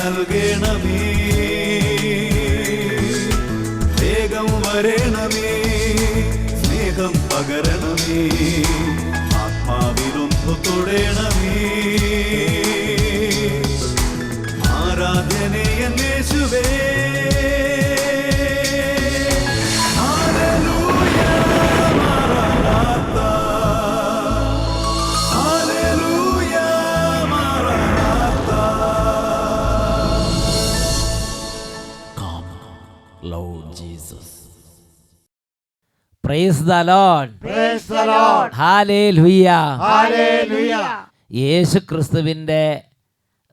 നൽകണമേ, വേഗം വരണമേ, സ്നേഹം പകരണമേ, ആത്മാവിലൊന്നു തൊടണമേ. ആരാധനയെ യേശുവേ, Praise the Lord. Praise the Lord. Hallelujah. Hallelujah. യേശു ക്രിസ്തുവിൻ്റെ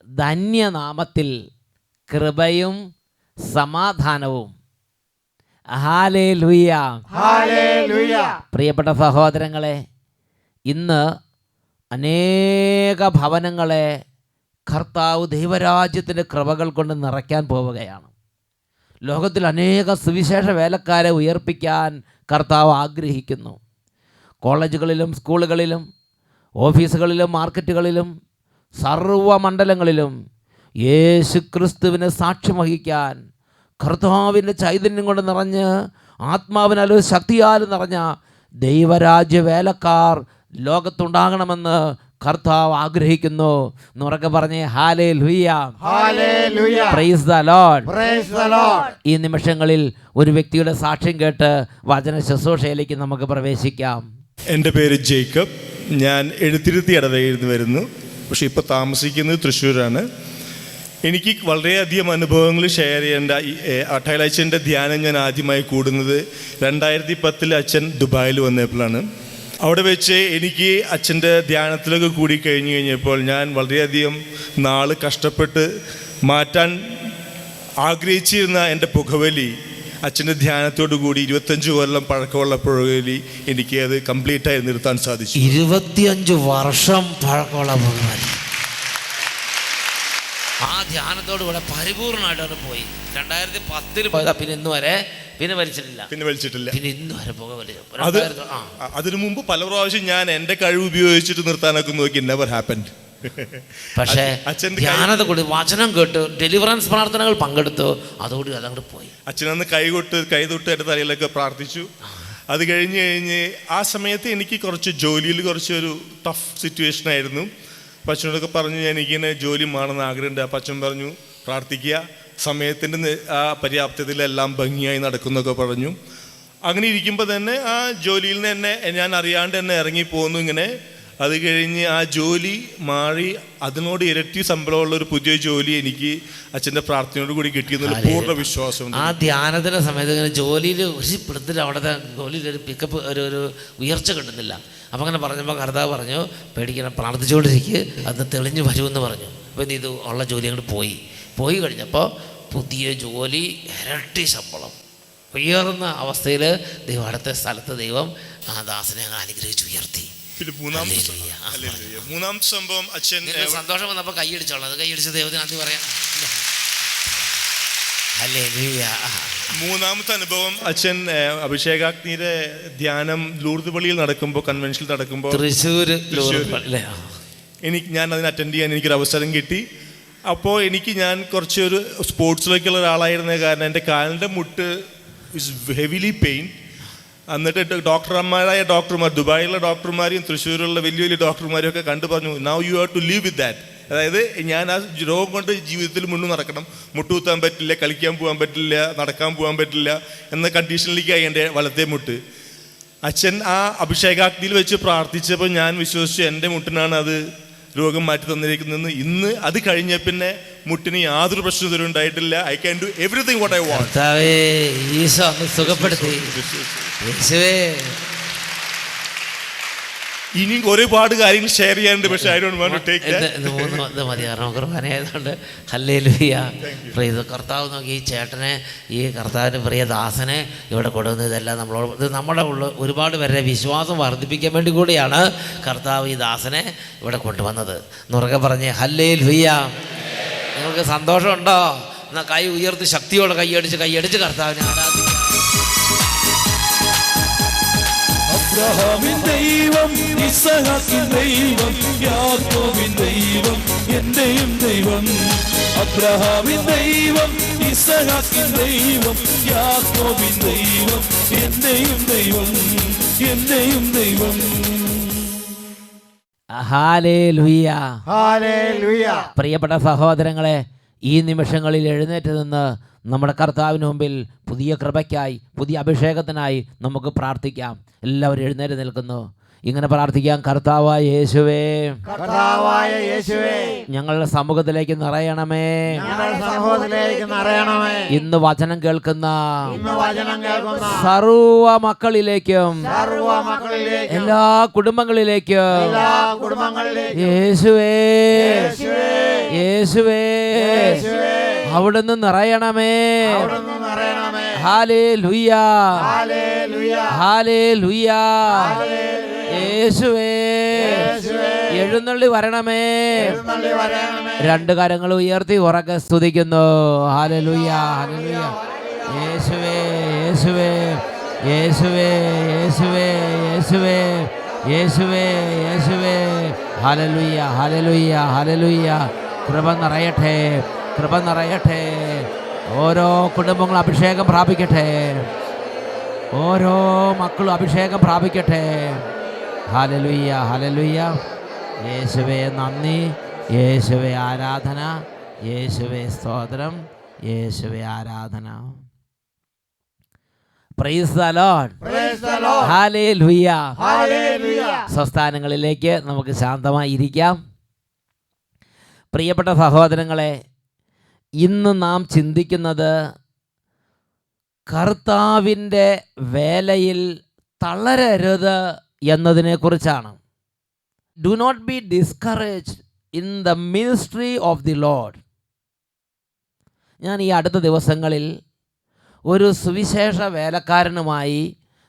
ധന്യനാമത്തിൽ കൃപയും സമാധാനവും. ഹല്ലേലൂയ. Hallelujah. പ്രിയപ്പെട്ട സഹോദരങ്ങളെ, ഇന്ന് അനേക ഭവനങ്ങളെ കർത്താവ് ദൈവരാജ്യത്തിൻ്റെ കൃപകൾ കൊണ്ട് നിറയ്ക്കാൻ പോവുകയാണ്. ലോകത്തിൽ അനേക സുവിശേഷ വേലക്കാരെ ഉയർപ്പിക്കാൻ കർത്താവ് ആഗ്രഹിക്കുന്നു. കോളേജുകളിലും സ്കൂളുകളിലും ഓഫീസുകളിലും മാർക്കറ്റുകളിലും സർവ്വമണ്ഡലങ്ങളിലും യേശു ക്രിസ്തുവിന് സാക്ഷ്യം വഹിക്കാൻ കർത്താവിൻ്റെ ചൈതന്യം കൊണ്ട് നിറഞ്ഞ് ആത്മാവിനാലും ശക്തിയാലും നിറഞ്ഞ ദൈവരാജ്യ വേലക്കാർ ലോകത്തുണ്ടാകണമെന്ന് കർത്താവ് ആഗ്രഹിക്കുന്നു. എന്നുറക്കെ പറഞ്ഞേ hallelujah. Hallelujah. Praise the Lord. Praise the Lord. ഈ നിമിഷങ്ങളിൽ ഒരു വ്യക്തിയുടെ സാക്ഷ്യം കേട്ട് വചന ശുശ്രൂഷയിലേക്ക് നമുക്ക് പ്രവേശിക്കാം. എൻ്റെ പേര് ജേക്കബ്. ഞാൻ എഴുത്തിരുത്തി ഇടവകയിൽ നിന്ന് വരുന്നു. പക്ഷേ ഇപ്പോൾ താമസിക്കുന്നത് തൃശ്ശൂരാണ്. എനിക്ക് വളരെയധികം അനുഭവങ്ങൾ ഷെയർ ചെയ്യേണ്ട അട്ടയിലച്ഛൻ്റെ ധ്യാനം ഞാൻ ആദ്യമായി കൂടുന്നത് 2010 അച്ഛൻ ദുബായിൽ വന്നപ്പോഴാണ്. അവിടെ വെച്ച് എനിക്ക് അച്ഛൻ്റെ ധ്യാനത്തിലൊക്കെ കൂടി കഴിഞ്ഞപ്പോൾ ഞാൻ വളരെയധികം നാൾ കഷ്ടപ്പെട്ട് മാറ്റാൻ ആഗ്രഹിച്ചിരുന്ന എൻ്റെ പുകവലി അച്ഛൻ്റെ ധ്യാനത്തോടു കൂടി 25 കൊല്ലം പഴക്കമുള്ള പുകവലി എനിക്ക് അത് കംപ്ലീറ്റായി നിർത്താൻ സാധിച്ചു. 25 വർഷം പഴക്കമുള്ള പുകവലി ആ ധ്യാനത്തോടു കൂടെ പരിപൂർണമായിട്ട് അവർ പോയി. 2010 പോയതാ, പിന്നെ ഇന്ന് വരെ വലിച്ചിട്ടില്ല. പിന്നെ ഇന്ന് വരെ പുക വലിച്ചു. അതിനു മുമ്പ് പല പ്രാവശ്യം ഞാൻ എൻ്റെ കഴിവ് ഉപയോഗിച്ചിട്ട് നിർത്താനൊക്കെ നോക്കി, നെവർ ഹാപ്പൻഡ്. പക്ഷേ ധ്യാനത്തെ കൂടി വചനം കേട്ട് ഡെലിവറൻസ് പ്രാർത്ഥനകൾ പങ്കെടുത്തു, അതോടെ അതങ്ങോട്ട് പോയി. അച്ഛനന്ന് കൈ തൊട്ട് എൻ്റെ തലയിലൊക്കെ പ്രാർത്ഥിച്ചു. അത് കഴിഞ്ഞ് ആ സമയത്ത് എനിക്ക് ജോലിയിൽ കുറച്ചൊരു ടഫ് സിറ്റുവേഷൻ ആയിരുന്നു. അപ്പം അച്ഛനോടൊക്കെ പറഞ്ഞു എനിക്കിങ്ങനെ ജോലി വേണമെന്ന് ആഗ്രഹമുണ്ട്. അപ്പം അച്ഛൻ പറഞ്ഞു പ്രാർത്ഥിക്കുക, സമയത്തിൻ്റെ ആ പര്യാപ്തതയിലെല്ലാം ഭംഗിയായി നടക്കുന്നൊക്കെ പറഞ്ഞു. അങ്ങനെ ഇരിക്കുമ്പോൾ തന്നെ ആ ജോലിയിൽ നിന്ന് തന്നെ ഞാൻ അറിയാണ്ട് തന്നെ ഇറങ്ങിപ്പോന്നു. ഇങ്ങനെ അത് കഴിഞ്ഞ് ആ ജോലി മാറി അതിനോട് ഇരട്ടി ശമ്പളമുള്ള ഒരു പുതിയ ജോലി എനിക്ക് അച്ഛൻ്റെ പ്രാർത്ഥനയോട് കൂടി കിട്ടിയെന്നുള്ള പൂർണ്ണ വിശ്വാസമുണ്ട്. ആ ധ്യാനത്തിൻ്റെ സമയത്ത് ഇങ്ങനെ ജോലിയിൽ പെടുത്തില്ല, അവിടുത്തെ ജോലിയിൽ ഒരു പിക്കപ്പ് ഒരു ഉയർച്ച കിട്ടുന്നില്ല. അപ്പം അങ്ങനെ പറഞ്ഞപ്പോൾ കർത്താവ് പറഞ്ഞു പേടിക്കണം, പ്രാർത്ഥിച്ചുകൊണ്ടിരിക്കുക, അത് തെളിഞ്ഞു വരുമെന്ന് പറഞ്ഞു. അപ്പം ഇത് ഉള്ള ജോലി അങ്ങോട്ട് പോയി കഴിഞ്ഞപ്പോൾ പുതിയ ജോലി, ഇരട്ടി ശമ്പളം, ഉയർന്ന അവസ്ഥയിൽ ദൈവം അടുത്ത സ്ഥലത്ത് ദൈവം ആ ദാസനെ അങ്ങ് അനുഗ്രഹിച്ച് ഉയർത്തി. പിന്നെ മൂന്നാമത്തെ സംഭവം അച്ഛൻ സന്തോഷം വന്നപ്പോൾ കൈയടിച്ചോളാം, അത് കൈയടിച്ച് ദൈവത്തിന് നന്ദി പറയാം. മൂന്നാമത്തെ അനുഭവം അച്ഛൻ അഭിഷേകാഗ്നിയുടെ ധ്യാനം ലൂർദ് പള്ളിയിൽ നടക്കുമ്പോൾ, കൺവെൻഷനിൽ നടക്കുമ്പോൾ തൃശ്ശൂർ ഞാൻ അതിന് അറ്റൻഡ് ചെയ്യാൻ എനിക്കൊരു അവസരം കിട്ടി. അപ്പോൾ ഞാൻ കുറച്ചൊരു സ്പോർട്സിലേക്കുള്ള ഒരാളായിരുന്ന കാരണം എൻ്റെ കാലിൻ്റെ മുട്ട് ഇസ് ഹെവിലി പെയിൻ. എന്നിട്ട് ഡോക്ടർമാർ ദുബായിലുള്ള ഡോക്ടർമാരെയും തൃശ്ശൂരുള്ള വലിയ വലിയ ഡോക്ടർമാരെയും ഒക്കെ കണ്ടു പറഞ്ഞു, now you have to live with that. അതായത് ഞാൻ ആ രോഗം കൊണ്ട് ജീവിതത്തിൽ മുന്നോട്ട് നടക്കണം, മുട്ടുകുത്താൻ പറ്റില്ല, കളിക്കാൻ പോകാൻ പറ്റില്ല, നടക്കാൻ പോകാൻ പറ്റില്ല എന്ന കണ്ടീഷനിലേക്കായി എൻ്റെ വലത്തെ മുട്ട്. അച്ഛൻ ആ അഭിഷേകാഗ്നിയിൽ വെച്ച് പ്രാർത്ഥിച്ചപ്പോൾ ഞാൻ വിശ്വസിച്ചു എൻ്റെ മുട്ടിനാണ് അത് രോഗം മാറ്റി തന്നിരിക്കുന്നതെന്ന്. ഇന്ന് അത് കഴിഞ്ഞ പിന്നെ മുട്ടിന് യാതൊരു പ്രശ്നവും ഉണ്ടായിട്ടില്ല. I can do everything what I want. ഇനിയും ഒരുപാട് കാര്യങ്ങൾ ഷെയർ ചെയ്യാനുണ്ട്, പക്ഷേ I don't want to take that. മതി, കാരണം കുർബാനയായതുകൊണ്ട്. ഹല്ലേലൂയ. പ്രിയ കർത്താവ് നോക്കി ഈ ചേട്ടനെ, ഈ കർത്താവിൻ്റെ പ്രിയ ദാസനെ ഇവിടെ കൊണ്ടുവന്നത് ഇതെല്ലാം നമ്മളോട്, ഇത് നമ്മുടെ ഒരുപാട് പേരുടെ വിശ്വാസം വർദ്ധിപ്പിക്കാൻ വേണ്ടി കൂടിയാണ് കർത്താവ് ഈ ദാസനെ ഇവിടെ കൊണ്ടുവന്നത്. എന്നുറക്കെ പറഞ്ഞ് ഹല്ലേലൂയ. നിങ്ങൾക്ക് സന്തോഷമുണ്ടോ? എന്നാൽ കൈ ഉയർത്തി ശക്തിയോടെ കൈയടിച്ച് കർത്താവിനെ ആരാധിക്കാം. അബ്രഹാമിൻ ദൈവം, ഇസഹാക്കിൻ ദൈവം, യാക്കോബിൻ ദൈവം, എന്റെയും ദൈവം. അബ്രഹാമിൻ ദൈവം, ഇസഹാക്കിൻ ദൈവം, യാക്കോബിൻ ദൈവം, എന്റെയും ദൈവം, എന്റെയും ദൈവം. ഹല്ലേലൂയ. ഹല്ലേലൂയ. പ്രിയപ്പെട്ട സഹോദരങ്ങളെ, ഈ നിമിഷങ്ങളിൽ എഴുന്നേറ്റ് നിന്ന് നമ്മുടെ കർത്താവിന് മുമ്പിൽ പുതിയ കൃപയ്ക്കായി, പുതിയ അഭിഷേകത്തിനായി നമുക്ക് പ്രാർത്ഥിക്കാം. എല്ലാവരും എഴുന്നേറ്റ് നിൽക്കുന്നു. ഇങ്ങനെ പ്രാർത്ഥിക്കാം. കർത്താവായ യേശുവേ, കർത്താവായ യേശുവേ, ഞങ്ങളുടെ സമൂഹത്തിലേക്ക് നിറയണമേ. ഞങ്ങളുടെ സമൂഹത്തിലേക്ക് നിറയണമേ. ഇന്ന് വചനം കേൾക്കുന്ന സർവ്വ മക്കളിലേക്കും എല്ലാ കുടുംബങ്ങളിലേക്കും യേശുവേ, യേശുവേ, അവിടുന്ന് നിറയണമേ. ഹല്ലേലൂയ, ഹല്ലേലൂയ. യേശുവേ, എഴുന്നള്ളി വരണമേ. രണ്ട് കരങ്ങൾ ഉയർത്തി ഉറക്കെ സ്തുതിക്കുന്നു. ഹല്ലേലൂയ, ഹല്ലേലൂയ. യേശുവേ, യേശുവേ, യേശുവേ, യേശുവേ, യേശുവേ, യേശുവേ, യേശുവേ. ഹല്ലേലൂയ, ഹല്ലേലൂയ, ഹല്ലേലൂയ. കൃപ നിറയട്ടെ, കൃപ നിറയട്ടെ. ഓരോ കുടുംബങ്ങളും അഭിഷേകം പ്രാപിക്കട്ടെ. ഓരോ മക്കളും അഭിഷേകം പ്രാപിക്കട്ടെ. ഹല്ലേലൂയ, ഹല്ലേലൂയ. യേശുവേ നന്ദി, യേശുവേ ആരാധന, യേശുവേ സ്തോത്രം, യേശുവേ ആരാധന. Praise the Lord. ഹല്ലേലൂയ. സ്വസ്ഥാനങ്ങളിലേക്ക് നമുക്ക് ശാന്തമായി ഇരിക്കാം. പ്രിയപ്പെട്ട സഹോദരങ്ങളെ, ഇന്ന് നാം ചിന്തിക്കുന്നത് കർത്താവിൻ്റെ വേലയിൽ തളരരുത് എന്നതിനെക്കുറിച്ചാണ്. Do not be discouraged in the ministry of the Lord. ഞാൻ ഈ അടുത്ത ദിവസങ്ങളിൽ ഒരു സുവിശേഷ വേലക്കാരനുമായി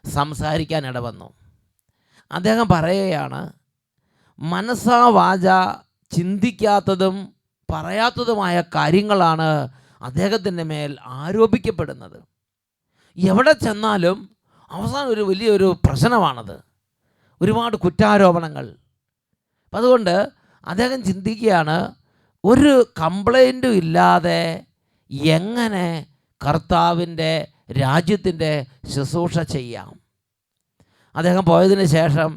സംസാരിക്കാൻ ഇടവന്നു. അദ്ദേഹം പറയുകയാണ്, മനസ്സാ വാച ചിന്തിക്കാത്തതും പറയാത്തതുമായ കാര്യങ്ങളാണ് അദ്ദേഹത്തിൻ്റെ മേൽ ആരോപിക്കപ്പെടുന്നത്. എവിടെ ചെന്നാലും അവസാനം ഒരു വലിയൊരു പ്രശ്നമാണത്, ഒരുപാട് കുറ്റാരോപണങ്ങൾ. അപ്പം അതുകൊണ്ട് അദ്ദേഹം ചിന്തിക്കുകയാണ്, ഒരു കംപ്ലൈൻറ്റും ഇല്ലാതെ എങ്ങനെ കർത്താവിൻ്റെ രാജ്യത്തിൻ്റെ ശുശ്രൂഷ ചെയ്യാം. അദ്ദേഹം പോയതിന് ശേഷം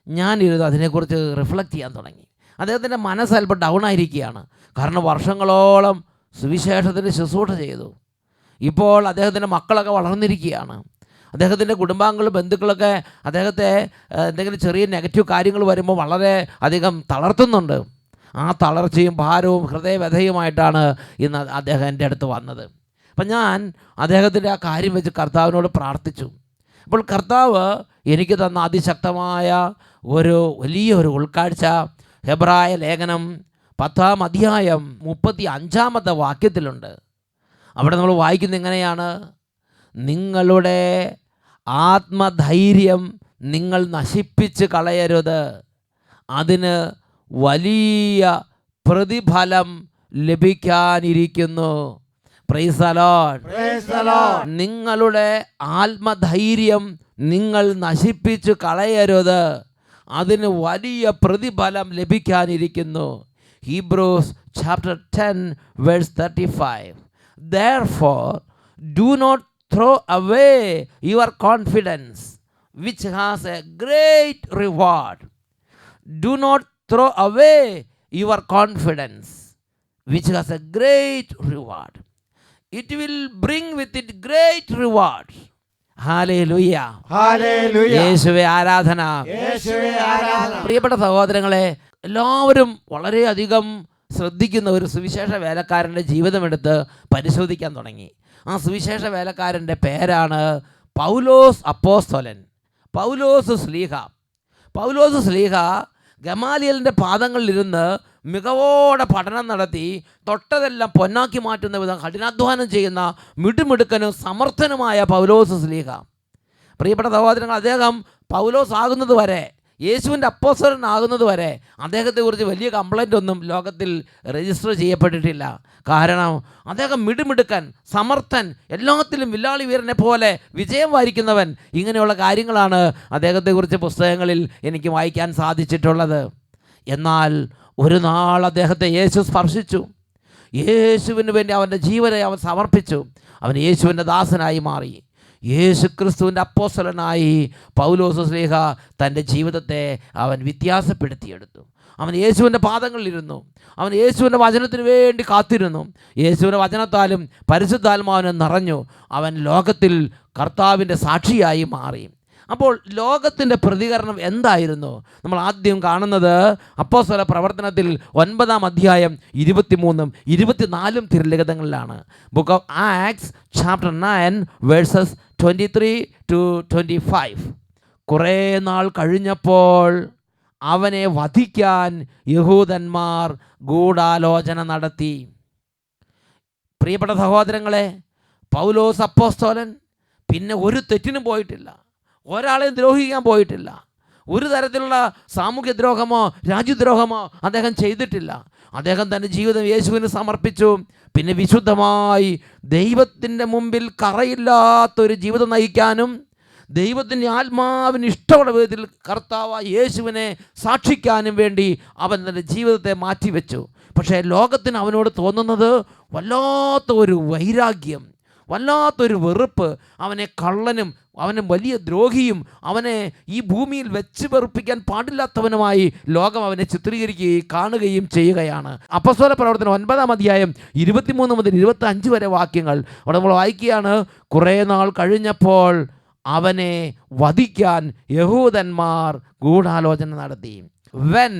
ഞാനിരുന്ന് അതിനെക്കുറിച്ച് റിഫ്ലക്റ്റ് ചെയ്യാൻ തുടങ്ങി. അദ്ദേഹത്തിൻ്റെ മനസ്സ് അല്പം ഡൗൺ ആയിരിക്കുകയാണ്. കാരണം വർഷങ്ങളോളം സുവിശേഷത്തിന് ശുശ്രൂഷ ചെയ്തു. ഇപ്പോൾ അദ്ദേഹത്തിൻ്റെ മക്കളൊക്കെ വളർന്നിരിക്കുകയാണ്. അദ്ദേഹത്തിൻ്റെ കുടുംബാംഗങ്ങളും ബന്ധുക്കളൊക്കെ അദ്ദേഹത്തെ എന്തെങ്കിലും ചെറിയ നെഗറ്റീവ് കാര്യങ്ങൾ വരുമ്പോൾ വളരെ അധികം തളർത്തുന്നുണ്ട്. ആ തളർച്ചയും ഭാരവും ഹൃദയവ്യഥയുമായിട്ടാണ് ഇന്ന് അദ്ദേഹം എൻ്റെ അടുത്ത് വന്നത്. അപ്പം ഞാൻ അദ്ദേഹത്തിൻ്റെ ആ കാര്യം വെച്ച് കർത്താവിനോട് പ്രാർത്ഥിച്ചു. അപ്പോൾ കർത്താവ് എനിക്ക് തന്ന അതിശക്തമായ ഒരു വലിയൊരു ഉൾക്കാഴ്ച ഹെബ്രായ ലേഖനം 10-ാം അധ്യായം 35-ാമത്തെ വാക്യത്തിലുണ്ട്. അവിടെ നമ്മൾ വായിക്കുന്നത് ഇങ്ങനെയാണ്: നിങ്ങളുടെ ആത്മധൈര്യം നിങ്ങൾ നശിപ്പിച്ച് കളയരുത്, അതിന് വലിയ പ്രതിഫലം ലഭിക്കാനിരിക്കുന്നു. Praise the Lord. നിങ്ങളുടെ ആത്മധൈര്യം നിങ്ങൾ നശിപ്പിച്ച് കളയരുത്, അതിന് വലിയ പ്രതിഫലം ലഭിക്കാനിരിക്കുന്നു. Hebrews chapter 10 verse 35. Therefore do not throw away your confidence, which has a great reward. Do not throw away your confidence, which has a great reward. It will bring with it great reward. Hallelujah, ഹല്ലേലൂയ. യേശുവേ ആരാധന, യേശുവേ ആരാധന. പ്രിയപ്പെട്ട സഹോദരങ്ങളെ, എല്ലാവരും വളരെയധികം ശ്രദ്ധിക്കുന്ന ഒരു സുവിശേഷ വേലക്കാരൻ്റെ ജീവിതമെടുത്ത് പരിശോധിക്കാൻ തുടങ്ങി. ആ സുവിശേഷ വേലക്കാരൻ്റെ പേരാണ് പൗലോസ് അപ്പോസ്തലൻ, പൗലോസ് ശ്ലീഹ. പൗലോസ് ശ്ലീഹ ഗമാലിയലിൻ്റെ പാദങ്ങളിലിരുന്ന് മികവോടെ പഠനം നടത്തി തൊട്ടതെല്ലാം പൊന്നാക്കി മാറ്റുന്ന വിധം കഠിനാധ്വാനം ചെയ്യുന്ന മിടുമിടുക്കനും സമർത്ഥനുമായ പൗലോസ് ശ്ലീഹ. പ്രിയപ്പെട്ട സഹോദരങ്ങൾ, അദ്ദേഹം പൗലോസ് ആകുന്നത് വരെ, യേശുവിൻ്റെ അപ്പോസ്തലനാകുന്നത് വരെ അദ്ദേഹത്തെക്കുറിച്ച് വലിയ കംപ്ലൈൻ്റ് ഒന്നും ലോകത്തിൽ രജിസ്റ്റർ ചെയ്യപ്പെട്ടിട്ടില്ല. കാരണം അദ്ദേഹം മിടുമിടുക്കൻ, സമർത്ഥൻ, എല്ലാത്തിലും വില്ലാളി വീരനെ പോലെ വിജയം വരിക്കുന്നവൻ. ഇങ്ങനെയുള്ള കാര്യങ്ങളാണ് അദ്ദേഹത്തെക്കുറിച്ച് പുസ്തകങ്ങളിൽ എനിക്ക് വായിക്കാൻ സാധിച്ചിട്ടുള്ളത്. എന്നാൽ ഒരു നാൾ അദ്ദേഹത്തെ യേശു സ്പർശിച്ചു. യേശുവിന് വേണ്ടി അവൻ്റെ ജീവനെ അവൻ സമർപ്പിച്ചു. അവൻ യേശുവിൻ്റെ ദാസനായി മാറി. യേശു ക്രിസ്തുവിൻ്റെ അപ്പോസ്തലനായി പൗലോസ് ശ്ലീഹ തൻ്റെ ജീവിതത്തെ അവൻ വ്യത്യാസപ്പെടുത്തിയെടുത്തു. അവൻ യേശുവിൻ്റെ പാദങ്ങളിലിരുന്നു. അവൻ യേശുവിൻ്റെ വചനത്തിന് വേണ്ടി കാത്തിരുന്നു. യേശുവിൻ്റെ വചനത്താലും പരിശുദ്ധാത്മാവിനും നിറഞ്ഞു. അവൻ ലോകത്തിൽ കർത്താവിൻ്റെ സാക്ഷിയായി മാറി. അപ്പോൾ ലോകത്തിൻ്റെ പ്രതികരണം എന്തായിരുന്നു? നമ്മൾ ആദ്യം കാണുന്നത് അപ്പോസ്തല പ്രവർത്തനത്തിൽ 9-ാം അധ്യായം 23-ഉം 24-ഉം തിരുലിഖിതങ്ങളിലാണ്. Book of Acts chapter 9 verses 23-25. കുറേ നാൾ കഴിഞ്ഞപ്പോൾ അവനെ വധിക്കാൻ യഹൂദന്മാർ ഗൂഢാലോചന നടത്തി. പ്രിയപ്പെട്ട സഹോദരങ്ങളെ, പൗലോസ് അപ്പോസ്തലൻ പിന്നെ ഒരു തെറ്റിനും പോയിട്ടില്ല. ഒരാളെയും ദ്രോഹിക്കാൻ പോയിട്ടില്ല. ഒരു തരത്തിലുള്ള സാമൂഹ്യ ദ്രോഹമോ രാജ്യദ്രോഹമോ അദ്ദേഹം ചെയ്തിട്ടില്ല. അദ്ദേഹം തൻ്റെ ജീവിതം യേശുവിന് സമർപ്പിച്ചു. പിന്നെ വിശുദ്ധമായി ദൈവത്തിൻ്റെ മുമ്പിൽ കറയില്ലാത്തൊരു ജീവിതം നയിക്കാനും ദൈവത്തിൻ്റെ ആത്മാവിന് ഇഷ്ടമുള്ള വിധത്തിൽ കർത്താവ് യേശുവിനെ സാക്ഷിക്കാനും വേണ്ടി അവൻ തൻ്റെ ജീവിതത്തെ മാറ്റിവെച്ചു. പക്ഷേ ലോകത്തിന് അവനോട് തോന്നുന്നത് വല്ലാത്ത ഒരു വൈരാഗ്യം, വല്ലാത്തൊരു വെറുപ്പ്. അവനെ കള്ളനും അവനെ വലിയ ദ്രോഹിയും അവനെ ഈ ഭൂമിയിൽ വെച്ച് വെറുപ്പിക്കാൻ പാടില്ലാത്തവനുമായി ലോകം അവനെ ചിത്രീകരിക്കുകയും കാണുകയും ചെയ്യുകയാണ്. അപ്പോസ്തല പ്രവർത്തനം 9-ാം അധ്യായം 23 മുതൽ 25 വരെ വാക്യങ്ങൾ അവിടെ നമ്മൾ വായിക്കുകയാണ്. കുറേ നാൾ കഴിഞ്ഞപ്പോൾ അവനെ വധിക്കാൻ യഹൂദന്മാർ ഗൂഢാലോചന നടത്തി. When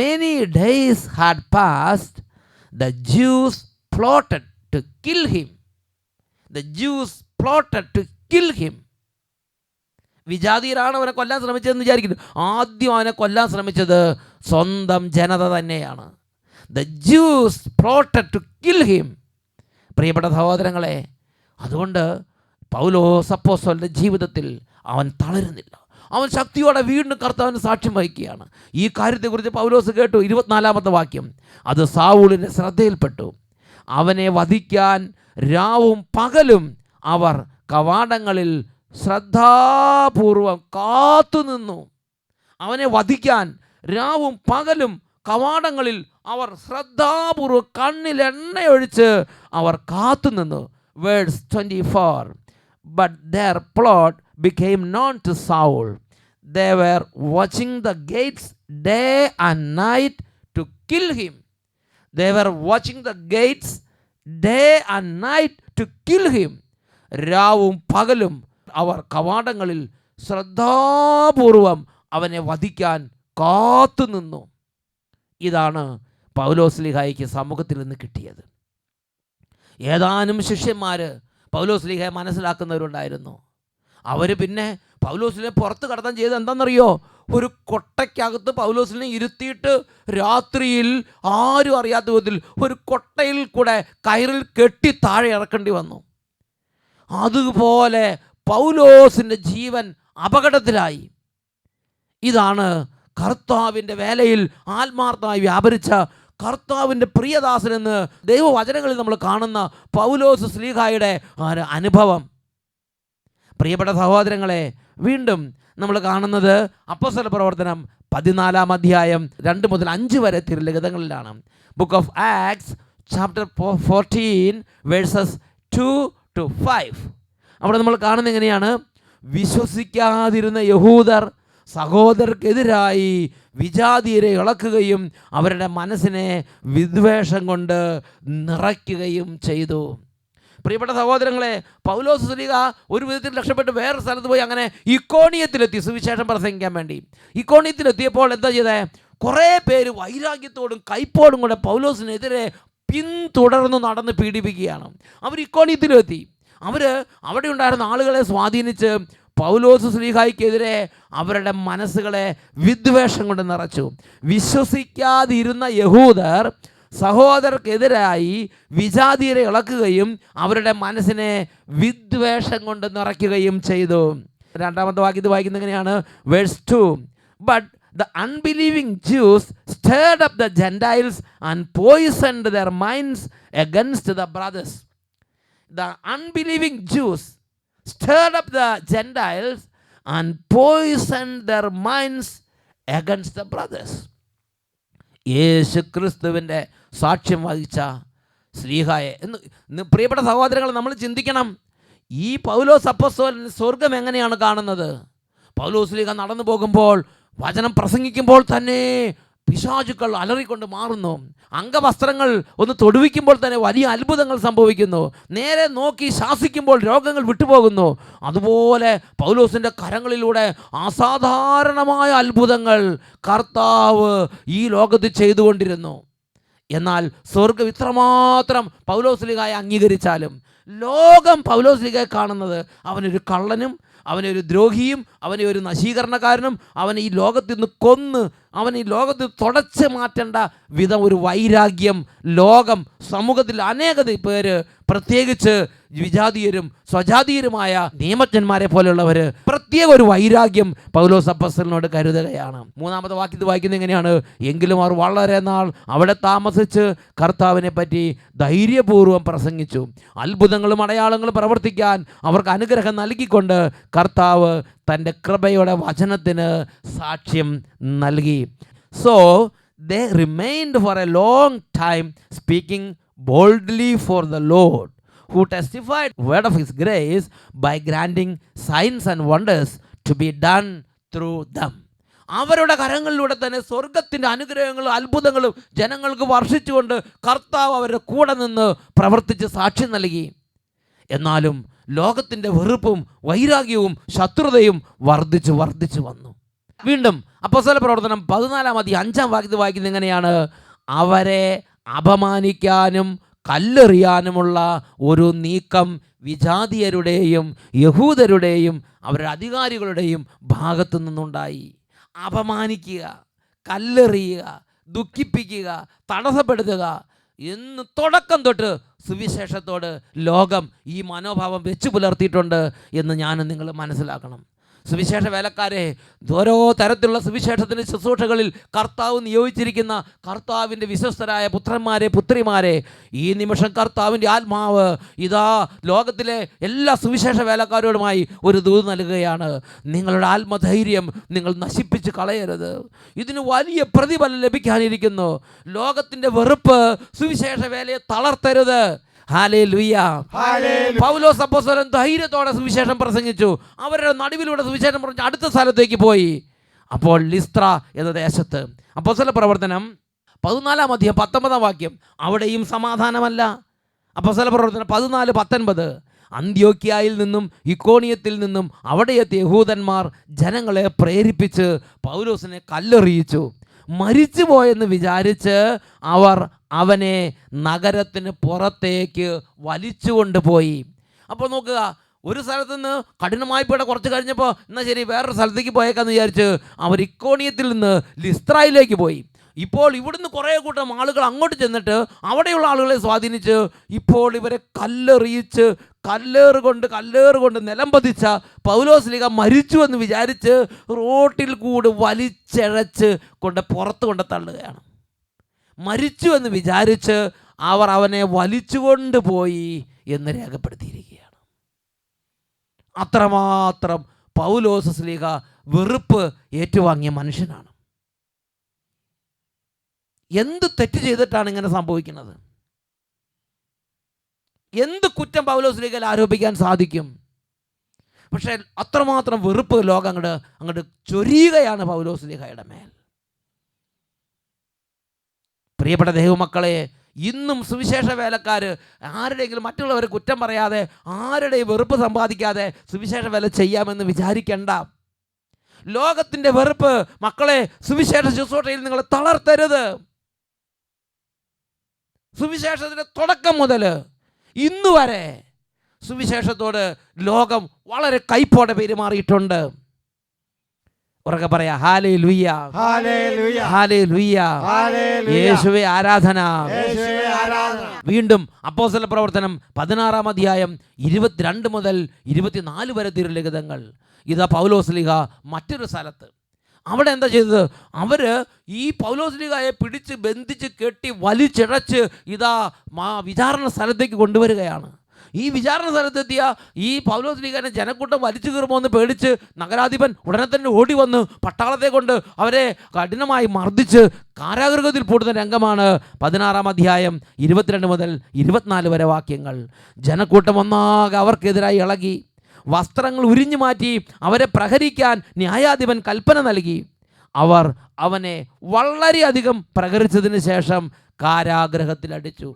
many days had passed, the Jews plotted to kill him. The Jews plotted to kill him. വിജാതിയരാണ് അവനെ കൊല്ലാൻ ശ്രമിച്ചതെന്ന് വിചാരിക്കുന്നു. ആദ്യം അവനെ കൊല്ലാൻ ശ്രമിച്ചത് സ്വന്തം ജനത തന്നെയാണ്. The Jews plotted to kill him. പ്രിയപ്പെട്ട സഹോദരങ്ങളെ, അതുകൊണ്ട് പൗലോസ് അപ്പോസ്തലന്റെ ജീവിതത്തിൽ അവൻ തളരുന്നില്ല. അവൻ ശക്തിയോടെ വീണ്ടും കർത്താവിന് സാക്ഷ്യം വഹിക്കുകയാണ്. ഈ കാര്യത്തെക്കുറിച്ച് പൗലോസ് കേട്ടു. 24-ാമത്തെ വാക്യം, അത് സാവൂളിൻ്റെ ശ്രദ്ധയിൽപ്പെട്ടു. അവനെ വധിക്കാൻ രാവും പകലും അവർ കവാടങ്ങളിൽ ശ്രദ്ധാപൂർവം കാത്തുനിന്നു. അവനെ വധിക്കാൻ രാവും പകലും കവാടങ്ങളിൽ അവർ ശ്രദ്ധാപൂർവം കണ്ണിൽ എണ്ണയൊഴിച്ച് അവർ കാത്തുനിന്നു. Verse 24. But their plot became known to Saul. They were watching the gates day and night to kill him. They were watching the gates day and night to kill him. രാവും പകലും അവർ കവാടങ്ങളിൽ ശ്രദ്ധാപൂർവം അവനെ വധിക്കാൻ കാത്തുനിന്നു. ഇതാണ് പൗലോസ്ലീഹായ്ക്ക് സമൂഹത്തിൽ നിന്ന് കിട്ടിയത്. ഏതാനും ശിഷ്യന്മാർ പൗലോസ്ലീഹയെ മനസ്സിലാക്കുന്നവരുണ്ടായിരുന്നു. അവർ പിന്നെ പൗലോസിനെ പുറത്ത് കടത്താൻ ചെയ്തത് എന്താണെന്നറിയോ? ഒരു കൊട്ടയ്ക്കകത്ത് പൗലോസിനെ ഇരുത്തിയിട്ട് രാത്രിയിൽ ആരും അറിയാത്ത വിധത്തിൽ ഒരു കൊട്ടയിൽ കൂടെ കയറിൽ കെട്ടി താഴെ ഇറക്കേണ്ടി വന്നു. അതുപോലെ പൗലോസിൻ്റെ ജീവൻ അപകടത്തിലായി. ഇതാണ് കർത്താവിൻ്റെ വേലയിൽ ആത്മാർത്ഥമായി വ്യാപരിച്ച കർത്താവിൻ്റെ പ്രിയദാസനെന്ന് ദൈവവചനങ്ങളിൽ നമ്മൾ കാണുന്ന പൗലോസ് ശ്ലീഹായുടെ അനുഭവം. പ്രിയപ്പെട്ട സഹോദരങ്ങളെ, വീണ്ടും നമ്മൾ കാണുന്നത് അപ്പോസ്തല പ്രവർത്തനം 14-ാം അധ്യായം 2 മുതൽ 5 വരെ തിരുലിഖിതങ്ങളിലാണ്. Book of Acts chapter 14 verses 2 to 5. അവിടെ നമ്മൾ കാണുന്നത് എങ്ങനെയാണ്? വിശ്വസിക്കാതിരുന്ന യഹൂദർ സഹോദരർക്കെതിരായി വിജാതിയരെ ഇളക്കുകയും അവരുടെ മനസ്സിനെ വിദ്വേഷം കൊണ്ട് നിറയ്ക്കുകയും ചെയ്തു. പ്രിയപ്പെട്ട സഹോദരങ്ങളെ, പൗലോസ് ശ്ലീഹ ഒരു വിധത്തിൽ രക്ഷപ്പെട്ട് വേറെ സ്ഥലത്ത് പോയി അങ്ങനെ ഇക്കോണിയത്തിലെത്തി സുവിശേഷം പ്രസംഗിക്കാൻ വേണ്ടി. ഇക്കോണിയത്തിലെത്തിയപ്പോൾ എന്താ ചെയ്തേ? കുറേ പേര് വൈരാഗ്യത്തോടും കയ്പോടും കൂടെ പൗലോസിനെതിരെ പിന്തുടർന്ന് നടന്ന് പീഡിപ്പിക്കുകയാണ്. അവർ ഇക്കോണിയത്തിലെത്തി. അവിടെ ഉണ്ടായിരുന്ന ആളുകളെ സ്വാധീനിച്ച് പൗലോസ് ശ്ലീഹായ്ക്കെതിരെ അവരുടെ മനസ്സുകളെ വിദ്വേഷം കൊണ്ട് നിറച്ചു. വിശ്വസിക്കാതിരുന്ന യഹൂദർ സഹോദരർക്കെതിരായി വിജാതിയരെ ഇളക്കുകയും അവരുടെ മനസ്സിനെ വിദ്വേഷം കൊണ്ട് നിറയ്ക്കുകയും ചെയ്തു. 2-ാമത്തെ വാക്യത്തിൽ വായിക്കുന്നത് എങ്ങനെയാണ്? Verse 2. But the unbelieving Jews stirred up the Gentiles and poisoned their minds against the brothers. The unbelieving Jews stirred up the Gentiles and poisoned their minds against the brothers. യേശു ക്രിസ്തുവിൻ്റെ സാക്ഷ്യം വഹിച്ച ശ്ലീഹായെ എന്ന് പ്രിയപ്പെട്ട സഹോദരങ്ങൾ, നമ്മൾ ചിന്തിക്കണം, ഈ പൗലോസ് അപ്പോസ്തലൻ സ്വർഗം എങ്ങനെയാണ് കാണുന്നത്? പൗലോസ് ശ്ലീഹ നടന്നു പോകുമ്പോൾ, വചനം പ്രസംഗിക്കുമ്പോൾ തന്നെ പിശാചുക്കൾ അലറിക്കൊണ്ട് മാറുന്നു. അംഗവസ്ത്രങ്ങൾ ഒന്ന് തൊടുവിക്കുമ്പോൾ തന്നെ വലിയ അത്ഭുതങ്ങൾ സംഭവിക്കുന്നു. നേരെ നോക്കി ശാസിക്കുമ്പോൾ രോഗങ്ങൾ വിട്ടുപോകുന്നു. അതുപോലെ പൗലോസിൻ്റെ കരങ്ങളിലൂടെ അസാധാരണമായ അത്ഭുതങ്ങൾ കർത്താവ് ഈ ലോകത്ത് ചെയ്തുകൊണ്ടിരുന്നു. എന്നാൽ സ്വർഗം ഇത്രമാത്രം പൗലോസ്ലീഹായെ അംഗീകരിച്ചാലും ലോകം പൗലോസ്ലീഹയെ കാണുന്നത് അവനൊരു കള്ളനും, അവനൊരു ദ്രോഹിയും, അവനെ ഒരു നശീകരണക്കാരനും, അവനെ ഈ ലോകത്തിൽ നിന്ന് കൊന്ന് അവൻ ഈ ലോകത്തിൽ തുടച്ച് മാറ്റേണ്ട വിധം ഒരു വൈരാഗ്യം ലോകം സമൂഹത്തിൽ അനേക പേര്, പ്രത്യേകിച്ച് വിജാതീയരും സ്വജാതീയരുമായ നിയമജ്ഞന്മാരെ പോലെയുള്ളവർ പ്രത്യേക ഒരു വൈരാഗ്യം പൗലോസ് അപ്പോസ്തലനോട് കരുതുകയാണ്. മൂന്നാമത്തെ വാക്യത്തിൽ വായിക്കുന്നത് എങ്ങനെയാണ്? എങ്കിലും അവർ വളരെ നാൾ അവിടെ താമസിച്ച് കർത്താവിനെ പറ്റി ധൈര്യപൂർവ്വം പ്രസംഗിച്ചു. അത്ഭുതങ്ങളും അടയാളങ്ങളും പ്രവർത്തിക്കാൻ അവർക്ക് അനുഗ്രഹം നൽകിക്കൊണ്ട് കർത്താവ് തൻ്റെ കൃപയുടെ വചനത്തിന് സാക്ഷ്യം നൽകി. So they remained for a long time speaking boldly for the Lord, who testified word of his grace by granting signs and wonders to be done through them. അവരുടെ കരങ്ങളിലൂടെ തന്നെ സ്വർഗത്തിൻ്റെ അനുഗ്രഹങ്ങളും അത്ഭുതങ്ങളും ജനങ്ങൾക്ക് വർഷിച്ചുകൊണ്ട് കർത്താവ് അവരുടെ കൂടെ നിന്ന് പ്രവർത്തിച്ച് സാക്ഷ്യം നൽകി. എന്നാലും ലോകത്തിൻ്റെ വെറുപ്പും വൈരാഗ്യവും ശത്രുതയും വർദ്ധിച്ചു വന്നു. വീണ്ടും അപ്പോസ്തല പ്രവർത്തനം 14-5 വാക്യത്തിൽ വായിക്കുന്നത് എങ്ങനെയാണ്? അവരെ അപമാനിക്കാനും കല്ലെറിയാനുമുള്ള ഒരു നീക്കം വിജാതീയരുടെയും യഹൂദരുടെയും അവരുടെ അധികാരികളുടെയും ഭാഗത്തു നിന്നുണ്ടായി. അപമാനിക്കുക, കല്ലെറിയുക, ദുഃഖിപ്പിക്കുക, തടസ്സപ്പെടുത്തുക എന്ന് തുടക്കം തൊട്ട് സുവിശേഷത്തോട് ലോകം ഈ മനോഭാവം വെച്ച് പുലർത്തിയിട്ടുണ്ട് എന്ന് ഞാൻ നിങ്ങൾ മനസ്സിലാക്കണം. സുവിശേഷ വേലക്കാരെ, ഓരോ തരത്തിലുള്ള സുവിശേഷത്തിൻ്റെ ശുശ്രൂഷകളിൽ കർത്താവ് നിയോഗിച്ചിരിക്കുന്ന കർത്താവിൻ്റെ വിശ്വസ്തരായ പുത്രന്മാരെ, പുത്രിമാരെ, ഈ നിമിഷം കർത്താവിൻ്റെ ആത്മാവ് ഇതാ ലോകത്തിലെ എല്ലാ സുവിശേഷ വേലക്കാരോടുമായി ഒരു ദൂത് നൽകുകയാണ്. നിങ്ങളുടെ ആത്മധൈര്യം നിങ്ങൾ നശിപ്പിച്ച് കളയരുത്. ഇതിന് വലിയ പ്രതിഫലം ലഭിക്കാനിരിക്കുന്നു. ലോകത്തിൻ്റെ വെറുപ്പ് സുവിശേഷ വേലയെ തളർത്തരുത്. ഹല്ലേലൂയ. പൗലോസ് അപ്പോസ്തലൻ ധൈര്യത്തോടെ സുവിശേഷം പ്രസംഗിച്ചു. അവരുടെ നടുവിലൂടെ സുവിശേഷം പറഞ്ഞ് അടുത്ത സ്ഥലത്തേക്ക് പോയി. അപ്പോൾ ലിസ്ത്ര എന്ന ദേശത്ത്, അപ്പോസ്തല പ്രവർത്തനം 14-19 വാക്യം, അവിടെയും സമാധാനമല്ല. അപ്പോസ്തല പ്രവർത്തനം 14-19, അന്ത്യോക്യയിൽ നിന്നും ഇക്കോണിയത്തിൽ നിന്നും അവിടെ എത്തിയ യഹൂദന്മാർ ജനങ്ങളെ പ്രേരിപ്പിച്ച് പൗലോസിനെ കല്ലെറിയിച്ചു. മരിച്ചുപോയെന്ന് വിചാരിച്ച് അവർ അവനെ നഗരത്തിന് പുറത്തേക്ക് വലിച്ചു കൊണ്ടുപോയി. അപ്പോൾ നോക്കുക, ഒരു സ്ഥലത്ത് നിന്ന് കഠിനമായി പോയിട്ട് കുറച്ച് കഴിഞ്ഞപ്പോൾ എന്നാൽ ശരി വേറൊരു സ്ഥലത്തേക്ക് പോയേക്കാന്ന് വിചാരിച്ച് അവർ ഇക്കോണിയത്തിൽ നിന്ന് ലിസ്ത്രായിലേക്ക് പോയി. ഇപ്പോൾ ഇവിടുന്ന് കുറേ കൂട്ടം ആളുകൾ അങ്ങോട്ട് ചെന്നിട്ട് അവിടെയുള്ള ആളുകളെ സ്വാധീനിച്ച് ഇപ്പോൾ ഇവരെ കല്ലെറിയിച്ച് കല്ലേറുകൊണ്ട് നിലം പതിച്ച പൗലോസ്ലീഹ മരിച്ചു എന്ന് വിചാരിച്ച് റോട്ടിൽ കൂടി വലിച്ചഴച്ച് പുറത്ത് കൊണ്ട് തള്ളുകയാണ്. മരിച്ചു എന്ന് വിചാരിച്ച് അവർ അവനെ വലിച്ചുകൊണ്ട് പോയി എന്ന് രേഖപ്പെടുത്തിയിരിക്കുകയാണ്. അത്രമാത്രം പൗലോസ് ശ്ലീഹ വെറുപ്പ് ഏറ്റുവാങ്ങിയ മനുഷ്യനാണ്. എന്ത് തെറ്റ് ചെയ്തിട്ടാണ് ഇങ്ങനെ സംഭവിക്കുന്നത്? എന്ത് കുറ്റം പൗലോസ് ശ്ലീഹയിൽ ആരോപിക്കാൻ സാധിക്കും? പക്ഷേ അത്രമാത്രം വെറുപ്പ് ലോകം അങ്ങോട്ട് ചൊരിയുകയാണ് പൗലോസ് ശ്ലീഹയുടെ മേൽ. പ്രിയപ്പെട്ട ദൈവമക്കളെ, ഇന്നും സുവിശേഷ വേലക്കാർ ആരുടെയെങ്കിലും മറ്റുള്ളവരെ കുറ്റം പറയാതെ, ആരുടെയും വെറുപ്പ് സമ്പാദിക്കാതെ സുവിശേഷ വേല ചെയ്യാമെന്ന് വിചാരിക്കണ്ട. ലോകത്തിൻ്റെ വെറുപ്പ് മക്കളെ സുവിശേഷ ശുശ്രൂഷയിൽ നിങ്ങൾ തളർത്തരുത്. സുവിശേഷത്തിൻ്റെ തുടക്കം മുതൽ ഇന്ന് വരെ സുവിശേഷത്തോട് ലോകം വളരെ കൈപ്പോടെ പെരുമാറിയിട്ടുണ്ട്. ഉറക്കെ പറയാ, ഹല്ലേലൂയ, ഹല്ലേലൂയ, ഹല്ലേലൂയ, യേശുവേ ആരാധന. വീണ്ടും അപ്പോസ്തല പ്രവർത്തനം 16 22 മുതൽ 24 വരെ തിരുലിഖിതങ്ങൾ. ഇതാ പൗലോസ് ശ്ലീഹ മറ്റൊരു സ്ഥലത്ത്. അവിടെ എന്താ ചെയ്തത്? അവർ ഈ പൗലോസ് ശ്ലീഹയെ പിടിച്ച് ബന്ധിച്ച് കെട്ടി വലിച്ചിഴച്ച് ഇതാ വിചാരണ സ്ഥലത്തേക്ക് കൊണ്ടുവരികയാണ്. ഈ വിചാരണ സ്ഥലത്തെത്തിയ ഈ പൗലോസ്ലീഹാനെ ജനക്കൂട്ടം വലിച്ചു കീറുമോ എന്ന് പേടിച്ച് നഗരാധിപൻ ഉടനെ തന്നെ ഓടി വന്ന് പട്ടാളത്തെ കൊണ്ട് അവരെ കഠിനമായി മർദ്ദിച്ച് കാരാഗൃഹത്തിൽ പൂട്ടുന്ന രംഗമാണ് 16-ാം അധ്യായം 22 മുതൽ 24 വരെ വാക്യങ്ങൾ. ജനക്കൂട്ടം ഒന്നാകെ അവർക്കെതിരായി ഇളകി. വസ്ത്രങ്ങൾ ഉരിഞ്ഞു മാറ്റി അവരെ പ്രഹരിക്കാൻ ന്യായാധിപൻ കൽപ്പന നൽകി. അവർ അവനെ വളരെയധികം പ്രഹരിച്ചതിന് ശേഷം കാരാഗൃഹത്തിലടിച്ചു.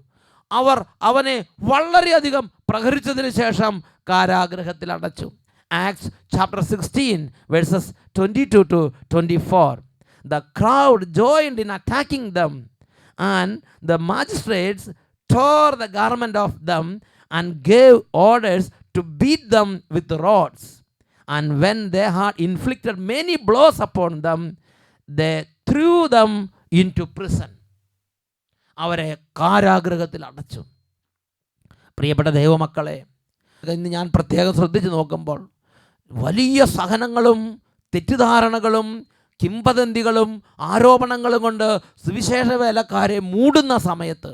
അവർ അവനെ വളരെയധികം പ്രഹരിച്ചതിന് ശേഷം കാരാഗൃഹത്തിൽ അടച്ചു. Acts chapter 16 versus 22 to 24. The crowd joined in attacking them, and the magistrates tore the garment of them and gave orders to beat them with rods. And when they had inflicted many blows upon them, they threw them into prison. അവരെ കാരാഗൃഹത്തിൽ അടച്ചു. പ്രിയപ്പെട്ട ദൈവമക്കളെ, ഇന്ന് ഞാൻ പ്രത്യേകം ശ്രദ്ധിച്ച് നോക്കുമ്പോൾ വലിയ സഹനങ്ങളും തെറ്റിദ്ധാരണകളും കിംവദന്തികളും ആരോപണങ്ങളും കൊണ്ട് സുവിശേഷ വേലക്കാരെ മൂടുന്ന സമയത്ത്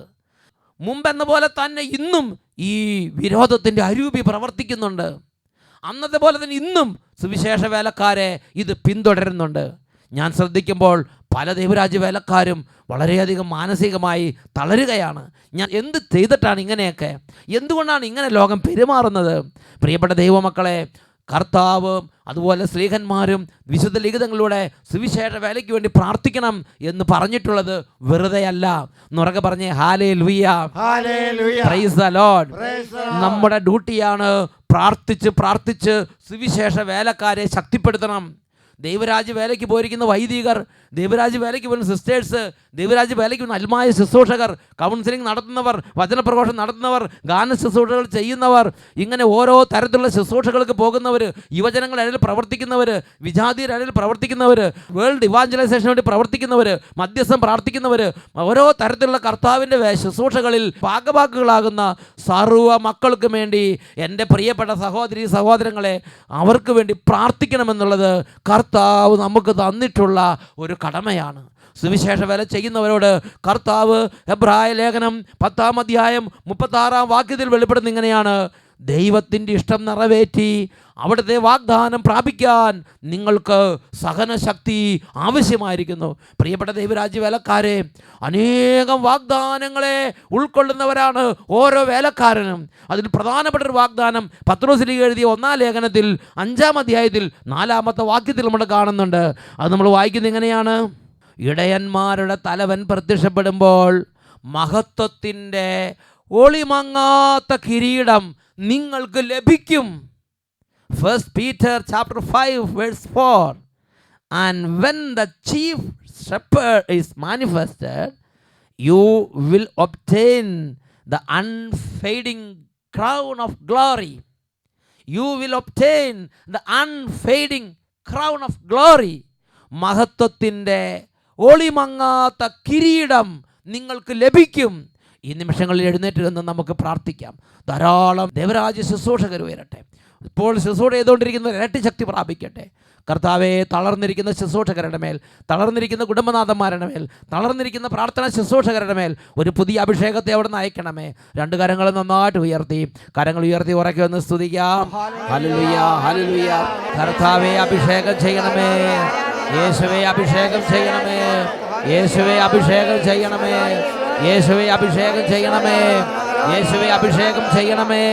മുമ്പെന്ന പോലെ തന്നെ ഇന്നും ഈ വിരോധത്തിൻ്റെ അരൂപി പ്രവർത്തിക്കുന്നുണ്ട്. അന്നത്തെ പോലെ തന്നെ ഇന്നും സുവിശേഷ വേലക്കാരെ ഇത് പിന്തുടരുന്നുണ്ട്. ഞാൻ ശ്രദ്ധിക്കുമ്പോൾ പല ദൈവരാജ്യ വേലക്കാരും വളരെയധികം മാനസികമായി തളരുകയാണ്. ഞാൻ എന്ത് ചെയ്തിട്ടാണ് ഇങ്ങനെയൊക്കെ? എന്തുകൊണ്ടാണ് ഇങ്ങനെ ലോകം പെരുമാറുന്നത്? പ്രിയപ്പെട്ട ദൈവമക്കളെ, കർത്താവ് അതുപോലെ സ്ലീഹന്മാരും വിശുദ്ധ ലിഖിതങ്ങളിലൂടെ സുവിശേഷ വേലയ്ക്ക് വേണ്ടി പ്രാർത്ഥിക്കണം എന്ന് പറഞ്ഞിട്ടുള്ളത് വെറുതെയല്ല. എന്നുറക്കെ പറഞ്ഞേ ഹല്ലേലൂയ, പ്രൈസ് ദ ലോർഡ്. നമ്മുടെ ഡ്യൂട്ടിയാണ് പ്രാർത്ഥിച്ച് പ്രാർത്ഥിച്ച് സുവിശേഷ വേലക്കാരെ ശക്തിപ്പെടുത്തണം. ദൈവരാജ്യ വേലയ്ക്ക് പോയിരിക്കുന്ന വൈദികർ, ദൈവരാജ്യ വേലയ്ക്ക് പോകുന്ന സിസ്റ്റേഴ്സ്, ദൈവരാജ്യ വേലയ്ക്ക് പോകുന്ന അൽമായ ശുശ്രൂഷകർ, കൗൺസിലിംഗ് നടത്തുന്നവർ, വചനപ്രഘോഷം നടത്തുന്നവർ, ഗാന ശുശ്രൂഷകൾ ചെയ്യുന്നവർ, ഇങ്ങനെ ഓരോ തരത്തിലുള്ള ശുശ്രൂഷകൾക്ക് പോകുന്നവർ, യുവജനങ്ങളുടെ ഇടയിൽ പ്രവർത്തിക്കുന്നവർ, വിജാതിയുടെ ഇടയിൽ പ്രവർത്തിക്കുന്നവർ, വേൾഡ് ഇവാഞ്ചലൈസേഷന് വേണ്ടി പ്രവർത്തിക്കുന്നവർ, മധ്യസ്ഥം പ്രാർത്ഥിക്കുന്നവർ, ഓരോ തരത്തിലുള്ള കർത്താവിൻ്റെ ശുശ്രൂഷകളിൽ ഭാഗഭാക്കുകളാകുന്ന സർവ്വ മക്കൾക്കും വേണ്ടി എൻ്റെ പ്രിയപ്പെട്ട സഹോദരി സഹോദരങ്ങളെ, അവർക്ക് വേണ്ടി പ്രാർത്ഥിക്കണമെന്നുള്ളത് കർത്താവ് നമുക്ക് തന്നിട്ടുള്ള ഒരു കടമയാണ്. സുവിശേഷ വേല ചെയ്യുന്നവരോട് കർത്താവ് എബ്രായ ലേഖനം 10-ാം അധ്യായം 36-ാം വാക്യത്തിൽ വെളിപ്പെടുന്ന ഇങ്ങനെയാണ്: ദൈവത്തിൻ്റെ ഇഷ്ടം നിറവേറ്റി അവിടുത്തെ വാഗ്ദാനം പ്രാപിക്കാൻ നിങ്ങൾക്ക് സഹനശക്തി ആവശ്യമായിരിക്കുന്നു. പ്രിയപ്പെട്ട ദൈവരാജ്യ വേലക്കാരെ, അനേകം വാഗ്ദാനങ്ങളെ ഉൾക്കൊള്ളുന്നവരാണ് ഓരോ വേലക്കാരനും. അതിൽ പ്രധാനപ്പെട്ട ഒരു വാഗ്ദാനം പത്രോസിലേക്ക് എഴുതിയ 1-ാം ലേഖനത്തിൽ 5-ാം അധ്യായത്തിൽ 4-ാമത്തെ വാക്യത്തിൽ നമ്മൾ കാണുന്നുണ്ട്. അത് നമ്മൾ വായിക്കുന്നത് ഇങ്ങനെയാണ്: ഇടയന്മാരുടെ തലവൻ പ്രത്യക്ഷപ്പെടുമ്പോൾ മഹത്വത്തിൻ്റെ ഒളിമങ്ങാത്ത കിരീടം നിങ്ങൾക്ക് ലഭിക്കും. 1 Peter chapter 5 verse 4. And when the chief shepherd is manifested, you will obtain the unfading crown of glory. You will obtain the unfading crown of glory. മഹത്വത്തിൻ്റെ ഒളിമങ്ങാത്ത കിരീടം നിങ്ങൾക്ക് ലഭിക്കും. ഈ നിമിഷങ്ങളിൽ എഴുന്നേറ്റ് നിന്ന് നമുക്ക് പ്രാർത്ഥിക്കാം. ധാരാളം ദൈവരാജ്യ ശുശ്രൂഷകർ വരട്ടെ. ഇപ്പോൾ ശുശ്രൂഷ ചെയ്തുകൊണ്ടിരിക്കുന്നവർ ഇരട്ടി ശക്തി പ്രാപിക്കട്ടെ. കർത്താവെ, തളർന്നിരിക്കുന്ന ശുശ്രൂഷകരുടെ മേൽ, തളർന്നിരിക്കുന്ന കുടുംബനാഥന്മാരുടെ മേൽ, തളർന്നിരിക്കുന്ന പ്രാർത്ഥന ശുശ്രൂഷകരുടെ മേൽ ഒരു പുതിയ അഭിഷേകത്തെ അവിടെ നിന്ന് അയക്കണമേ. 2 കരങ്ങൾ നന്നായിട്ട് ഉയർത്തി, കരങ്ങൾ ഉയർത്തി ഉറക്കെ ഒന്ന് സ്തുതിക്കാം. Hallelujah, hallelujah. കർത്താവെ, അഭിഷേകം ചെയ്യണമേ. യേശുവേ, അഭിഷേകം ചെയ്യണമേ. യേശുവേ, അഭിഷേകം ചെയ്യണമേ. യേശുവേ, അഭിഷേകം ചെയ്യണമേ. യേശുവേ, അഭിഷേകം ചെയ്യണമേ.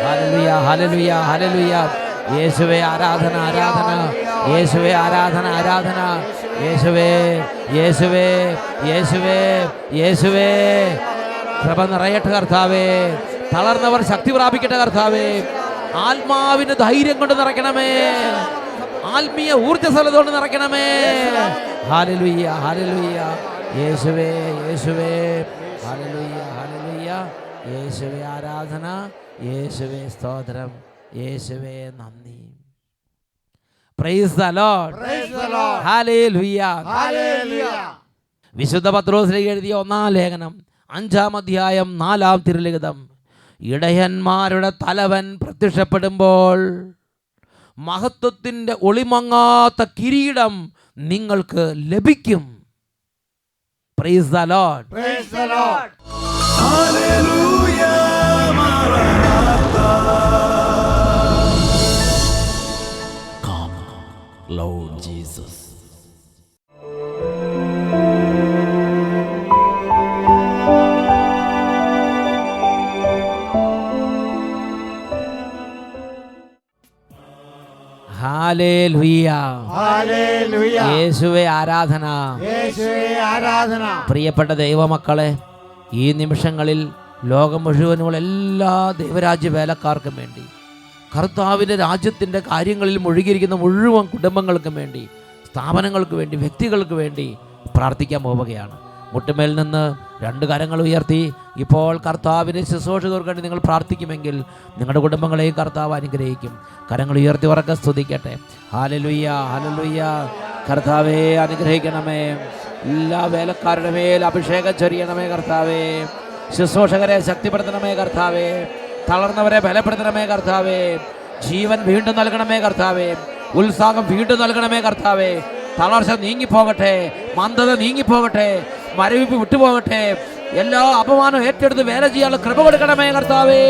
ഹല്ലേലൂയ, ഹല്ലേലൂയ, ഹല്ലേലൂയ. യേശുവേ, ആരാധന, ആരാധന. യേശുവേ, ആരാധന, ആരാധന. യേശുവേ, യേശുവേ, യേശുവേ, യേശുവേ. കൃപ നിറയട്ടെ കർത്താവേ. തളർന്നവർ ശക്തി പ്രാപിക്കട്ടെ കർത്താവേ. ആത്മാവിന് ധൈര്യം കൊണ്ട് നിറയ്ക്കണമേ. ആത്മീയ ഊർജ്ജസ്വലതയോട് നിറയ്ക്കണമേ. ഹല്ലേലൂയ, ഹല്ലേലൂയ. യേശുവേ, യേശുവേ. ഹല്ലേലൂയ, ഹല്ലേലൂയ. യേശുവേ, ആരാധന. യേശുവേ, സ്തോത്രം. യേശുവേ, നന്ദി. Praise the Lord. ഹല്ലേലൂയ. വിശുദ്ധ പത്രോസിലേക്ക് എഴുതിയ 1-ാം ലേഖനം 5-ാം അധ്യായം 4-ാം തിരുലിഖിതം: ഇടയന്മാരുടെ തലവൻ പ്രത്യക്ഷപ്പെടുമ്പോൾ മഹത്വത്തിൻ്റെ ഒളിമങ്ങാത്ത കിരീടം നിങ്ങൾക്ക് ലഭിക്കും. Praise the Lord. Hallelujah, Maranatha. Lord Jesus. Hallelujah. ഹല്ലേലൂയ. യേശുവേ ആരാധന. യേശുവേ ആരാധന. പ്രിയപ്പെട്ട ദൈവമക്കളെ, ഈ നിമിഷങ്ങളിൽ ലോകം മുഴുവനുള്ള എല്ലാ ദൈവരാജ്യ വേലക്കാർക്കും വേണ്ടി, കർത്താവിൻ്റെ രാജ്യത്തിൻ്റെ കാര്യങ്ങളിൽ മുഴുകിയിരിക്കുന്ന മുഴുവൻ കുടുംബങ്ങൾക്കും വേണ്ടി, സ്ഥാപനങ്ങൾക്ക് വേണ്ടി, വ്യക്തികൾക്ക് വേണ്ടി പ്രാർത്ഥിക്കാൻ പോവുകയാണ്. മുട്ടുമേൽ നിന്ന് 2 കരങ്ങൾ ഉയർത്തി ഇപ്പോൾ കർത്താവിൻ്റെ ശുശ്രൂഷകർക്ക് വേണ്ടി നിങ്ങൾ പ്രാർത്ഥിക്കുമെങ്കിൽ നിങ്ങളുടെ കുടുംബങ്ങളെയും കർത്താവ് അനുഗ്രഹിക്കും. കരങ്ങൾ ഉയർത്തി ഉറക്കെ സ്തുതിക്കട്ടെ. ഹല്ലേലൂയ, ഹല്ലേലൂയ. കർത്താവേ അനുഗ്രഹിക്കണമേ. എല്ലാ വേലക്കാരുടെ മേൽ അഭിഷേകം ചൊരിയണമേ കർത്താവേ. ശുശ്രൂഷകരെ ശക്തിപ്പെടുത്തണമേ കർത്താവേ. തളർന്നവരെ ബലപ്പെടുത്തണമേ കർത്താവേ. ജീവൻ വീണ്ടും നൽകണമേ കർത്താവേ. ഉത്സാഹം വീണ്ടും നൽകണമേ കർത്താവേ. തളർച്ച നീങ്ങിപ്പോകട്ടെ, മന്ദത നീങ്ങിപ്പോകട്ടെ, മരവിപ്പ് വിട്ടുപോകട്ടെ. എല്ലാ അപമാനവും ഏറ്റെടുത്ത് വേല ചെയ്യാനുള്ള കൃപ കൊടുക്കണമേ കർത്താവേ.